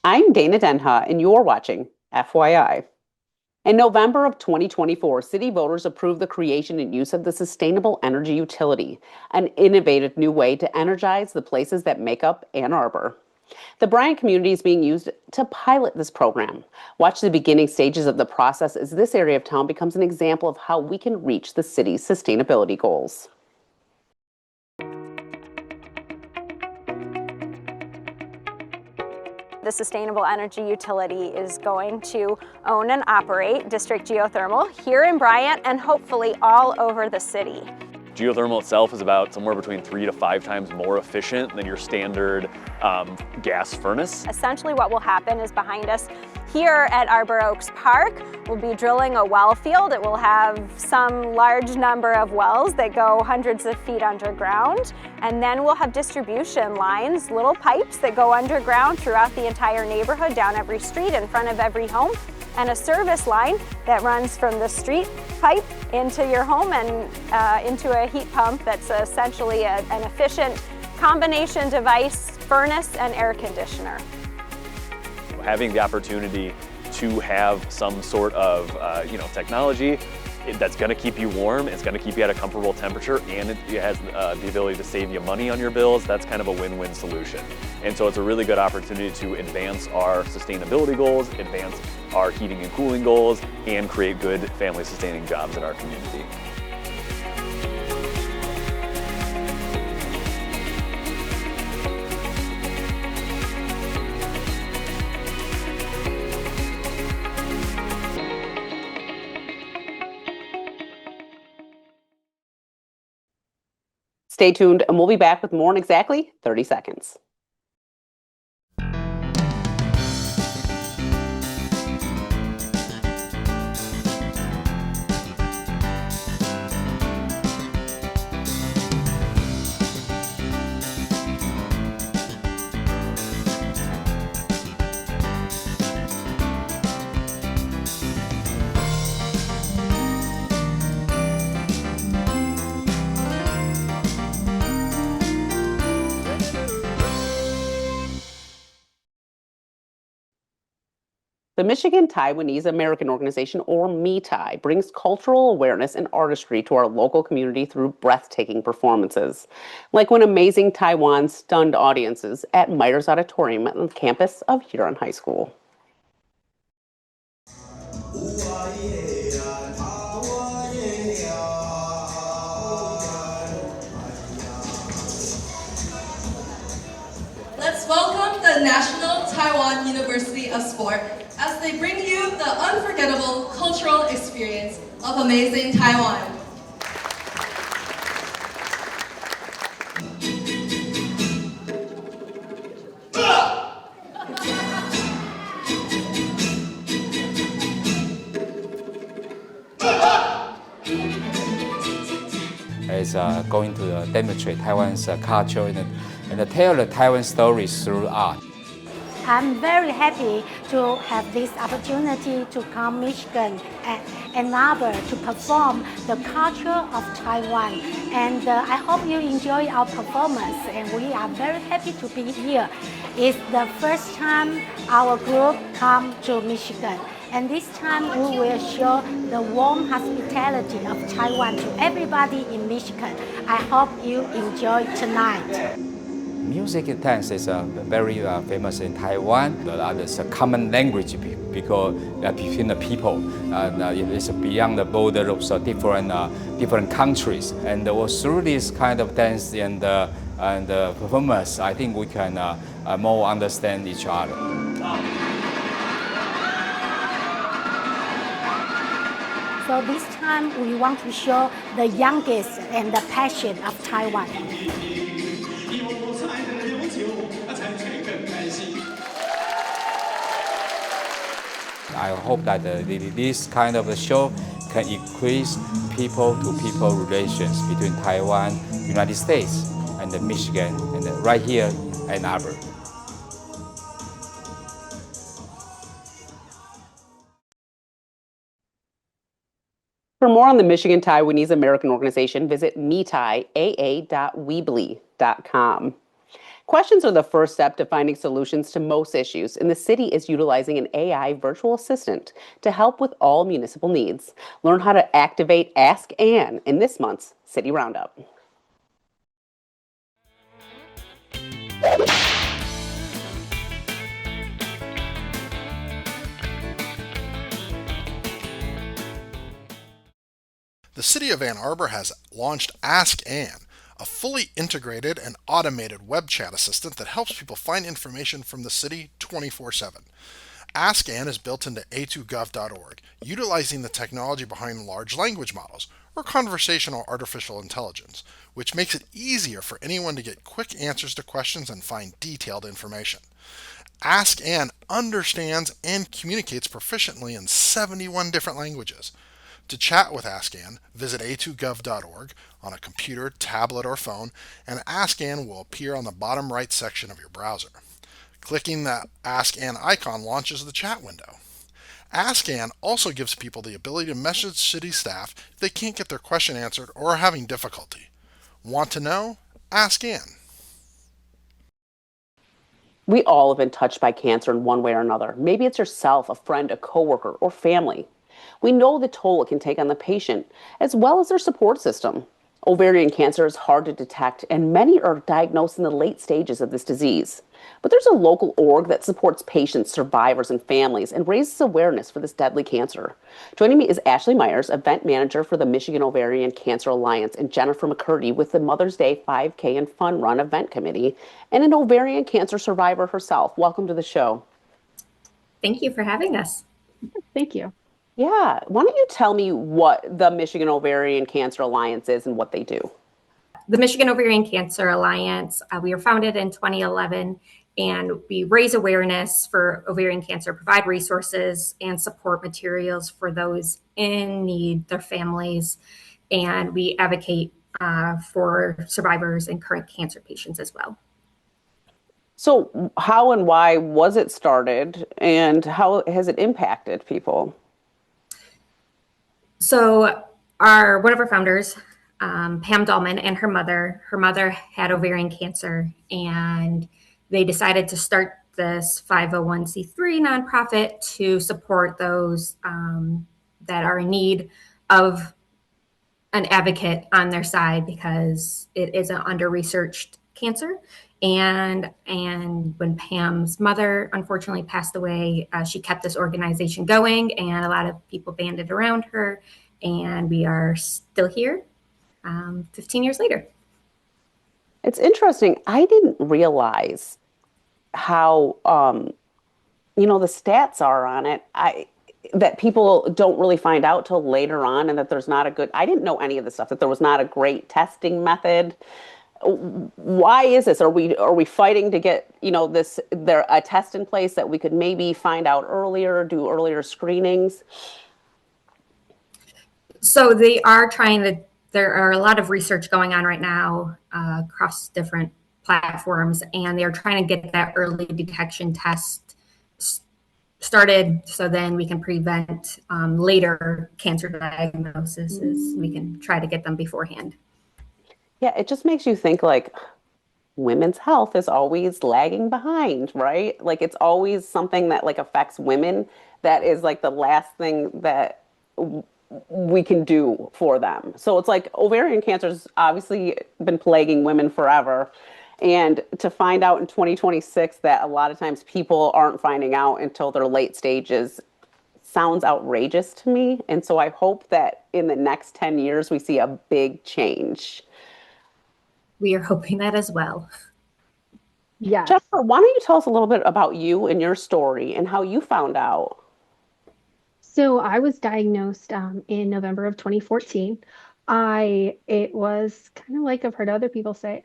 I'm Dana Denha, and you're watching FYI. In November of 2024, city voters approved the creation and use of the Sustainable Energy Utility, an innovative new way to energize the places that make up Ann Arbor. The Bryant community is being used to pilot this program. Watch the beginning stages of the process as this area of town becomes an example of how we can reach the city's sustainability goals. The Sustainable Energy Utility is going to own and operate District Geothermal here in Bryant and hopefully all over the city. Geothermal itself is about somewhere between 3 to 5 times more efficient than your standard gas furnace. Essentially what will happen is behind us here at Arbor Oaks Park, we'll be drilling a well field. It will have some large number of wells that go hundreds of feet underground. And then we'll have distribution lines, little pipes that go underground throughout the entire neighborhood, down every street, in front of every home, and a service line that runs from the street pipe into your home and into a heat pump that's essentially an efficient combination device, furnace and air conditioner. Having the opportunity to have some sort of technology that's going to keep you warm, it's going to keep you at a comfortable temperature, and it has the ability to save you money on your bills, that's kind of a win-win solution. And so it's a really good opportunity to advance our sustainability goals, advance our heating and cooling goals, and create good family-sustaining jobs in our community. Stay tuned, and we'll be back with more in exactly 30 seconds. The Michigan Taiwanese American Organization, or MiTAI, brings cultural awareness and artistry to our local community through breathtaking performances, like when Amazing Taiwan stunned audiences at MITAI's Auditorium on the campus of Huron High School. Let's welcome the National Taiwan University of Sport as they bring you the unforgettable cultural experience of Amazing Taiwan. Is going to demonstrate Taiwan's culture and tell the Taiwan stories through art. I'm very happy to have this opportunity to come Michigan and Ann Arbor to perform the culture of Taiwan. And I hope you enjoy our performance, and we are very happy to be here. It's the first time our group come to Michigan. And this time we will show the warm hospitality of Taiwan to everybody in Michigan. I hope you enjoy tonight. Music and dance is very famous in Taiwan. There's a common language between the people. It's beyond the border of different countries. And through this kind of dance and performance, I think we can more understand each other. So this time we want to show the youngest and the passion of Taiwan. I hope that this kind of a show can increase people-to-people relations between Taiwan, United States, and Michigan, and right here in Ann Arbor. For more on the Michigan Taiwanese American Organization, visit MiTAI.weebly.com. Questions are the first step to finding solutions to most issues, and the city is utilizing an AI virtual assistant to help with all municipal needs. Learn how to activate Ask Ann in this month's City Roundup. The City of Ann Arbor has launched Ask Ann, a fully integrated and automated web chat assistant that helps people find information from the city 24/7. Ask Ann is built into a2gov.org, utilizing the technology behind large language models, or conversational artificial intelligence, which makes it easier for anyone to get quick answers to questions and find detailed information. Ask Ann understands and communicates proficiently in 71 different languages. To chat with Ask Ann, visit a2gov.org on a computer, tablet, or phone, and Ask Ann will appear on the bottom right section of your browser. Clicking the Ask Ann icon launches the chat window. Ask Ann also gives people the ability to message city staff if they can't get their question answered or are having difficulty. Want to know? Ask Ann. We all have been touched by cancer in one way or another. Maybe it's yourself, a friend, a coworker, or family. We know the toll it can take on the patient, as well as their support system. Ovarian cancer is hard to detect, and many are diagnosed in the late stages of this disease. But there's a local org that supports patients, survivors, and families and raises awareness for this deadly cancer. Joining me is Ashley Myers, event manager for the Michigan Ovarian Cancer Alliance, and Jennifer McCurdy with the Mother's Day 5K and Fun Run event committee, and an ovarian cancer survivor herself. Welcome to the show. Thank you for having us. Thank you. Yeah. Why don't you tell me what the Michigan Ovarian Cancer Alliance is and what they do? The Michigan Ovarian Cancer Alliance, we were founded in 2011, and we raise awareness for ovarian cancer, provide resources and support materials for those in need, their families, and we advocate for survivors and current cancer patients as well. So how and why was it started, and how has it impacted people? So one of our founders, Pam Dahlman, and her mother had ovarian cancer, and they decided to start this 501c3 nonprofit to support those that are in need of an advocate on their side, because it is an under-researched cancer. And when Pam's mother unfortunately passed away, she kept this organization going, and a lot of people banded around her, and we are still here 15 years later. It's interesting. I didn't realize how, the stats are on it. That people don't really find out till later on, and that there's not I didn't know any of this stuff, that there was not a great testing method. Why is this? Are we fighting to get, a test in place that we could maybe find out earlier, do earlier screenings? So they are there are a lot of research going on right now across different platforms, and they're trying to get that early detection test started so then we can prevent later cancer diagnoses. We can try to get them beforehand. Yeah, it just makes you think like women's health is always lagging behind, right? Like it's always something that like affects women that is like the last thing that we can do for them. So it's like ovarian cancer has obviously been plaguing women forever. And to find out in 2026 that a lot of times people aren't finding out until their late stages sounds outrageous to me. And so I hope that in the next 10 years we see a big change. We are hoping that as well. Yeah. Jennifer, why don't you tell us a little bit about you and your story and how you found out? So I was diagnosed in November of 2014. It was kind of like I've heard other people say,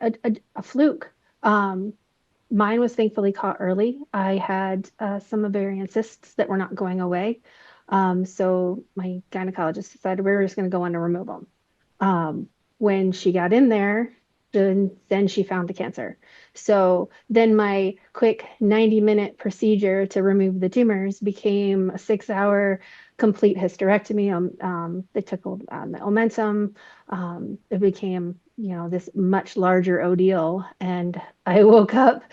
a fluke. Mine was thankfully caught early. I had some ovarian cysts that were not going away. So my gynecologist decided we were just going to go on to remove them. When she got in there, then she found the cancer. So then my quick 90-minute procedure to remove the tumors became a 6-hour complete hysterectomy. They took the omentum. It became this much larger ordeal. And I woke up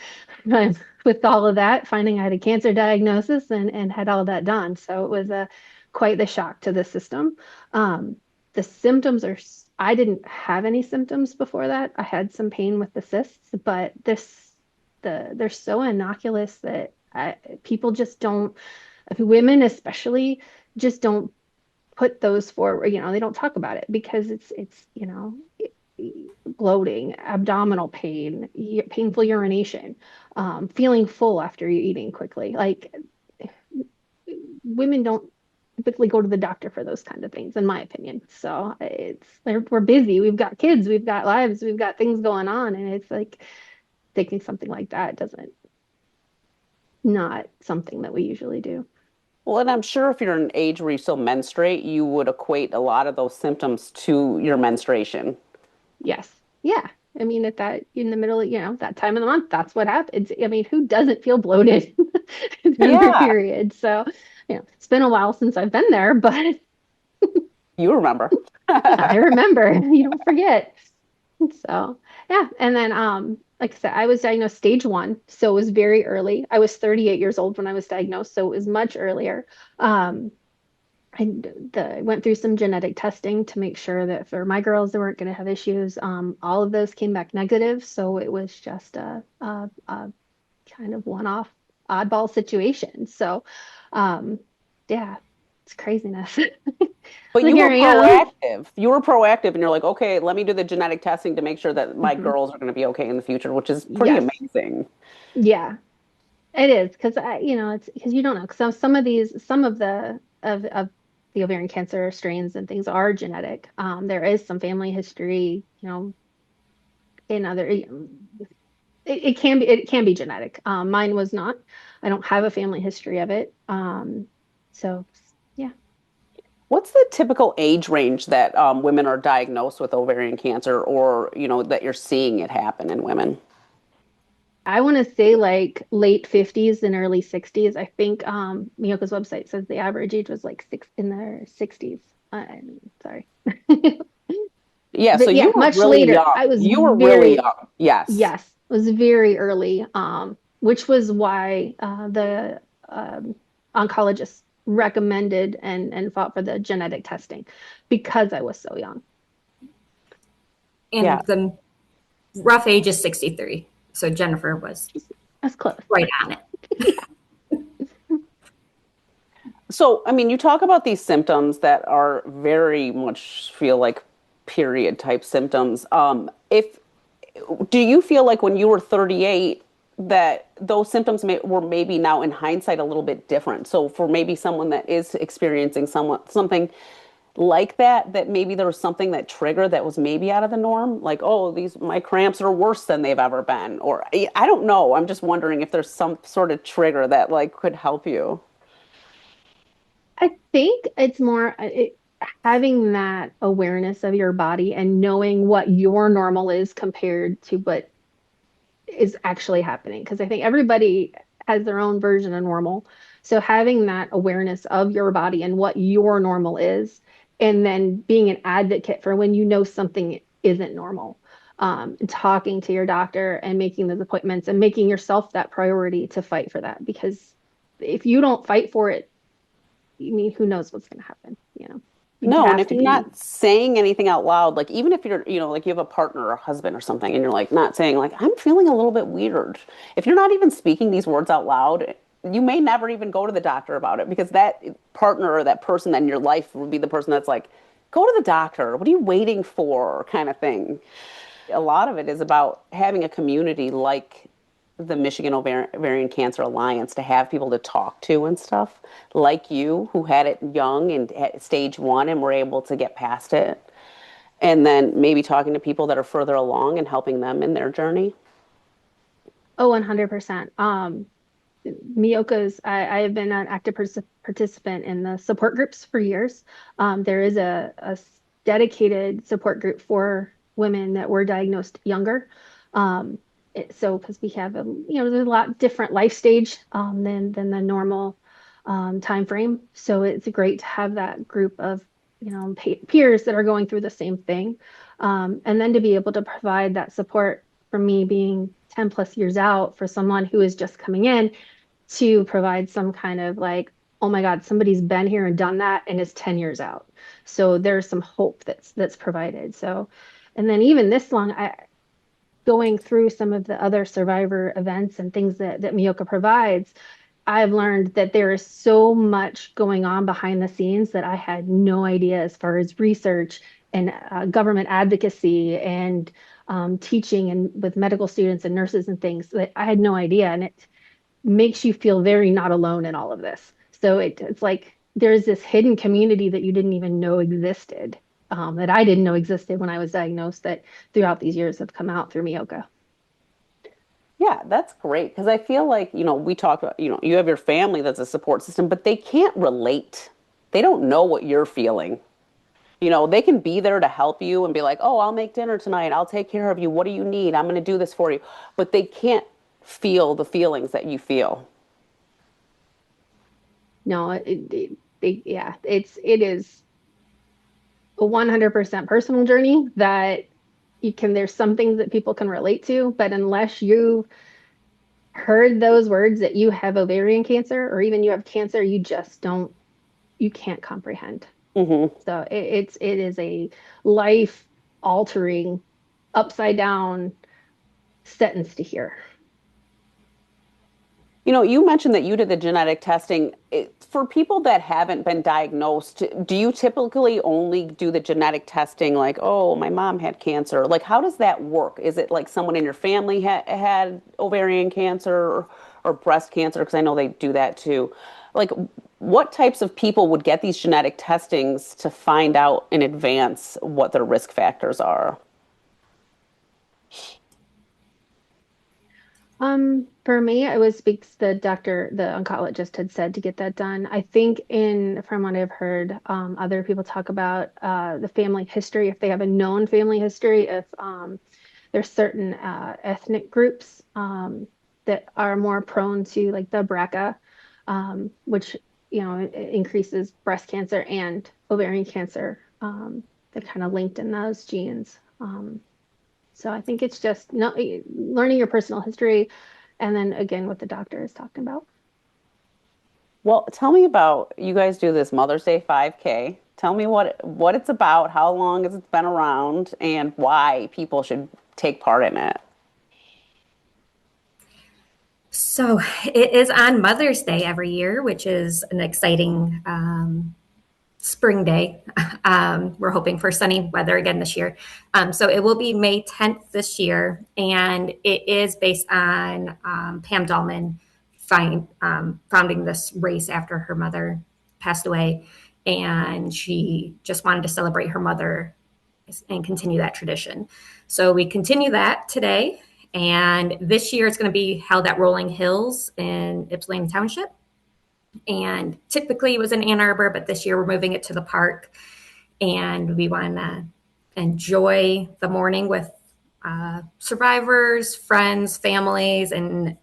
with all of that, finding I had a cancer diagnosis and had all that done. So it was quite the shock to the system. The symptoms I didn't have any symptoms before that. I had some pain with the cysts, but they're so innocuous that people just don't, women especially, just don't put those forward. They don't talk about it because it's bloating, abdominal pain, painful urination, feeling full after you're eating quickly. Like, women don't typically go to the doctor for those kind of things, in my opinion. So we're busy. We've got kids, we've got lives, we've got things going on, and it's like thinking something like that doesn't not something that we usually do. Well, and I'm sure if you're an age where you still menstruate, you would equate a lot of those symptoms to your menstruation. Yes. Yeah. I mean, in the middle of, that time of the month, that's what happens. I mean, who doesn't feel bloated in their period? So, it's been a while since I've been there, but you remember. I remember. You don't forget. So, yeah. And then, like I said, I was diagnosed stage 1, so it was very early. I was 38 years old when I was diagnosed, so it was much earlier. I went through some genetic testing to make sure that for my girls, they weren't going to have issues. All of those came back negative, so it was just a kind of one-off oddball situation. So, yeah, it's craziness. But So you were here I am. proactive. You were proactive, and you're like, okay, let me do the genetic testing to make sure that my girls are going to be okay in the future, which is pretty amazing. Yeah, it is because it's because you don't know. Because some of the ovarian cancer strains and things are genetic. There is some family history, in other. It can be genetic. Mine was not. I don't have a family history of it. So yeah. What's the typical age range that women are diagnosed with ovarian cancer, or that you're seeing it happen in women? I want to say like late 50s and early 60s. I think MiOCA's website says the average age was like in their 60s. Sorry. Yeah, But so yeah, you were much really later. young. I was You were very, really young. Yes. yes, it was very early, which was why the oncologist recommended and fought for the genetic testing because I was so young. And the rough age is 63. So Jennifer was That's close. right on it. So, I mean, you talk about these symptoms that are very much feel like period type symptoms. Do you feel like when you were 38 that those symptoms were maybe now in hindsight a little bit different? So for maybe someone that is experiencing something like that maybe there was something that triggered that was maybe out of the norm, like, oh, my cramps are worse than they've ever been, or I don't know. I'm just wondering if there's some sort of trigger that like could help you. I think it's more having that awareness of your body and knowing what your normal is compared to what is actually happening. Because I think everybody has their own version of normal. So having that awareness of your body and what your normal is, and then being an advocate for when you know something isn't normal, talking to your doctor and making those appointments and making yourself that priority to fight for that. Because if you don't fight for it, I mean, who knows what's going to happen, No, and if you're not saying anything out loud, like even if you're, like you have a partner or a husband or something, and you're like not saying like, I'm feeling a little bit weird. If you're not even speaking these words out loud, you may never even go to the doctor about it, because that partner or that person in your life would be the person that's like, go to the doctor. What are you waiting for? Kind of thing. A lot of it is about having a community like the Michigan Ovarian Cancer Alliance to have people to talk to and stuff, like you, who had it young and at stage 1 and were able to get past it. And then maybe talking to people that are further along and helping them in their journey. Oh, 100%. MIOCA's, I have been an active participant in the support groups for years. There is a dedicated support group for women that were diagnosed younger. So because we have there's a lot different life stage than the normal time frame. So it's great to have that group of peers that are going through the same thing. And then to be able to provide that support for me being 10 plus years out for someone who is just coming in to provide some kind of like, oh my God, somebody's been here and done that and is 10 years out. So there's some hope that's provided. So, and then even this long, going through some of the other survivor events and things that MIOCA provides, I've learned that there is so much going on behind the scenes that I had no idea as far as research and government advocacy and teaching and with medical students and nurses and things that I had no idea. And it makes you feel very not alone in all of this. So it's like there's this hidden community that you didn't even know existed, that I didn't know existed when I was diagnosed, that throughout these years have come out through MIOCA. Yeah, that's great because I feel like, we talk about, you have your family that's a support system, but they can't relate. They don't know what you're feeling. They can be there to help you and be like, oh, I'll make dinner tonight. I'll take care of you. What do you need? I'm going to do this for you. But they can't feel the feelings that you feel. No, it is a 100% personal journey that there's some things that people can relate to, but unless you heard those words that you have ovarian cancer or even you have cancer, you can't comprehend. Mm-hmm. So it is a life altering, upside down sentence to hear. You mentioned that you did the genetic testing. For people that haven't been diagnosed, do you typically only do the genetic testing like, oh, my mom had cancer? Like, how does that work? Is it like someone in your family had ovarian cancer or breast cancer? Because I know they do that too. Like, what types of people would get these genetic testings to find out in advance what their risk factors are? For me, it was because the oncologist had said to get that done. I think from what I've heard, other people talk about the family history, if they have a known family history, if there's certain ethnic groups that are more prone to like the BRCA, which, increases breast cancer and ovarian cancer. They're kind of linked in those genes. So I think it's just learning your personal history and then again what the doctor is talking about. Well, tell me about, you guys do this Mother's Day 5K. Tell me what it's about, how long has it been around, and why people should take part in it. So it is on Mother's Day every year, which is an exciting spring day. We're hoping for sunny weather again this year. So it will be May 10th this year, and it is based on Pam Dahlman founding this race after her mother passed away, and she just wanted to celebrate her mother and continue that tradition. So we continue that today, and this year it's going to be held at Rolling Hills in Ypsilanti Township. And typically it was in Ann Arbor, but this year we're moving it to the park. And we want to enjoy the morning with survivors, friends, families, and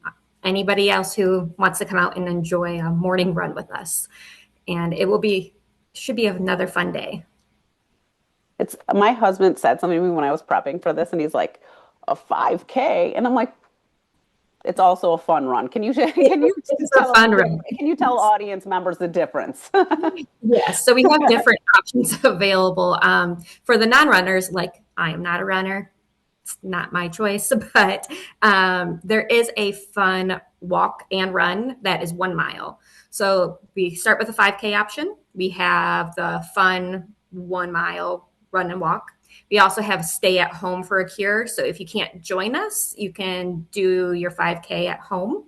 anybody else who wants to come out and enjoy a morning run with us. And should be another fun day. My husband said something to me when I was prepping for this, and he's like, a 5K, and I'm like, it's also a fun run. Can you tell audience members the difference? Yes, so we have different options available for the non-runners. Like, I am not a runner; it's not my choice. But there is a fun walk and run that is 1 mile. So we start with a 5K option. We have the fun 1 mile run and walk. We also have stay at home for a cure. So if you can't join us, you can do your 5K at home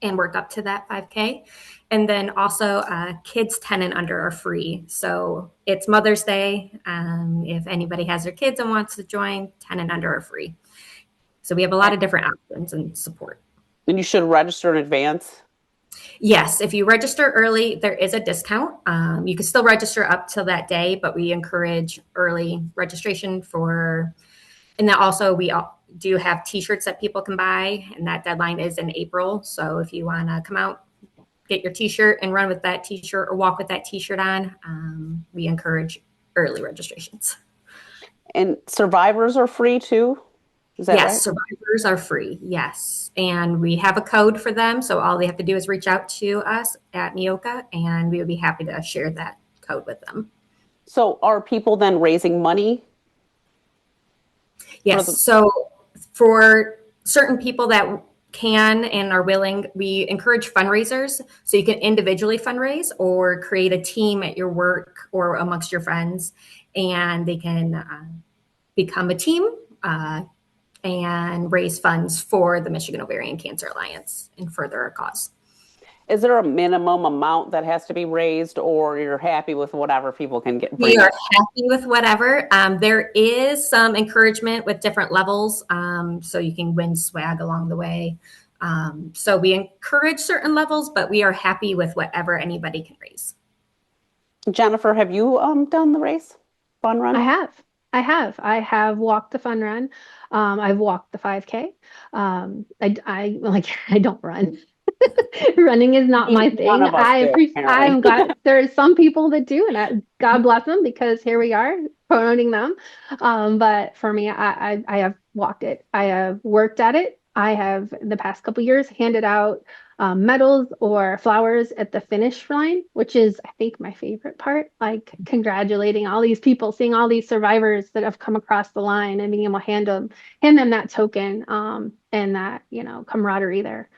and work up to that 5K. And then also kids 10 and under are free. So it's Mother's Day. If anybody has their kids and wants to join, 10 and under are free. So we have a lot of different options and support. And you should register in advance. Yes, if you register early, there is a discount. You can still register up till that day, but we encourage early registration and then also we do have t-shirts that people can buy, and that deadline is in April. So if you want to come out, get your t-shirt and run with that t-shirt or walk with that t-shirt on, we encourage early registrations. And survivors are free too? Is that Yes, right? survivors are free, yes. And we have a code for them, so all they have to do is reach out to us at MIOCA, and we would be happy to share that code with them. So are people then raising money? Yes, so for certain people that can and are willing, we encourage fundraisers. So you can individually fundraise or create a team at your work or amongst your friends, and they can become a team and raise funds for the Michigan Ovarian Cancer Alliance and further our cause. Is there a minimum amount that has to be raised, or you're happy with whatever people can get? We are happy with whatever. There is some encouragement with different levels, so you can win swag along the way. So we encourage certain levels, but we are happy with whatever anybody can raise. Jennifer, have you done the race? Fun run? I have walked the fun run. I've walked the 5K. I don't run. Running is not my thing. None of us do, apparently. There are some people that do, and God bless them, because here we are promoting them. But for me, I have walked it. I have worked at it. I have, in the past couple years, handed out medals or flowers at the finish line, which is, I think, my favorite part. Like congratulating all these people, seeing all these survivors that have come across the line, and being able to hand them that token and that, camaraderie there.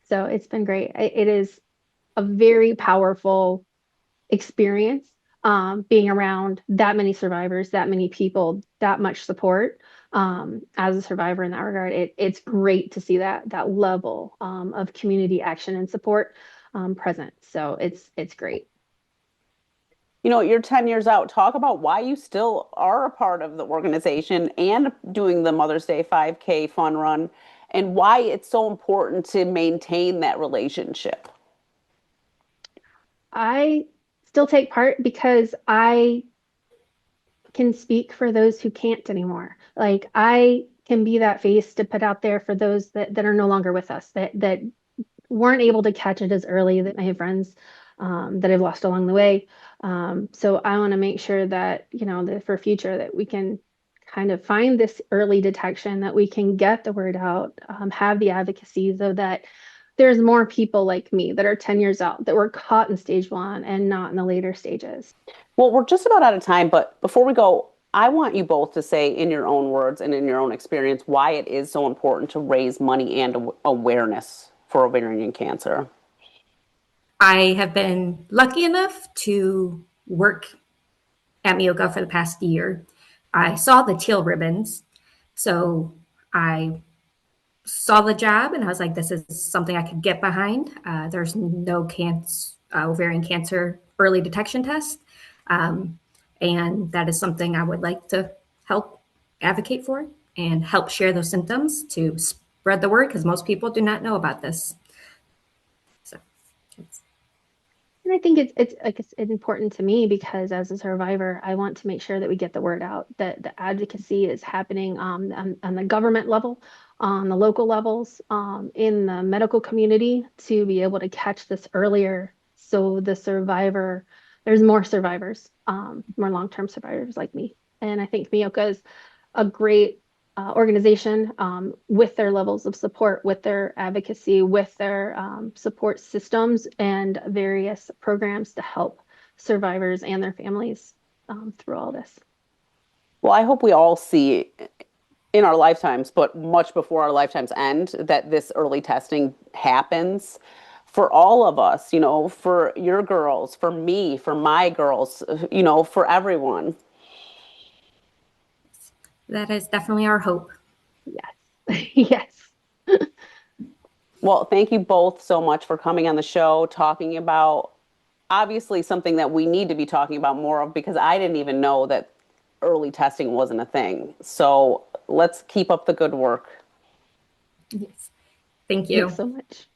So it's been great. It is a very powerful experience, being around that many survivors, that many people, that much support. As a survivor in that regard, it's great to see that level of community action and support present. So it's great. You're 10 years out. Talk about why you still are a part of the organization and doing the Mother's Day 5K fun run, and why it's so important to maintain that relationship. I still take part because I can speak for those who can't anymore. Like, I can be that face to put out there for those that are no longer with us, that weren't able to catch it as early, that I have friends that I've lost along the way. So I want to make sure that, that for future, that we can kind of find this early detection, that we can get the word out, have the advocacy, so that there's more people like me that are 10 years out that were caught in stage 1 and not in the later stages. Well, we're just about out of time, but before we go, I want you both to say, in your own words and in your own experience, why it is so important to raise money and awareness for ovarian cancer. I have been lucky enough to work at MIOCA for the past year. I saw the teal ribbons, so I saw the job and I was like, this is something I could get behind. There's no ovarian cancer early detection test, and that is something I would like to help advocate for and help share those symptoms to spread the word, because most people do not know about this. And I think it's important to me, because as a survivor, I want to make sure that we get the word out, that the advocacy is happening on the government level, on the local levels, in the medical community, to be able to catch this earlier, so there's more survivors, more long-term survivors like me. And I think MIOCA is a great organization, with their levels of support, with their advocacy, with their support systems and various programs to help survivors and their families through all this. Well, I hope we all see in our lifetimes, but much before our lifetimes end, that this early testing happens for all of us, for your girls, for me, for my girls, for everyone. That is definitely our hope. Yes. Yes. Well, thank you both so much for coming on the show, talking about obviously something that we need to be talking about more of, because I didn't even know that early testing wasn't a thing. So let's keep up the good work. Yes. Thank you. Thanks so much.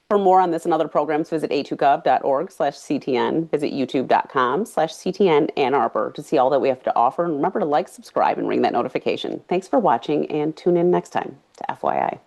For more on this and other programs, visit a2gov.org/CTN. Visit youtube.com/CTN Ann Arbor to see all that we have to offer. And remember to like, subscribe, and ring that notification. Thanks for watching, and tune in next time to FYI.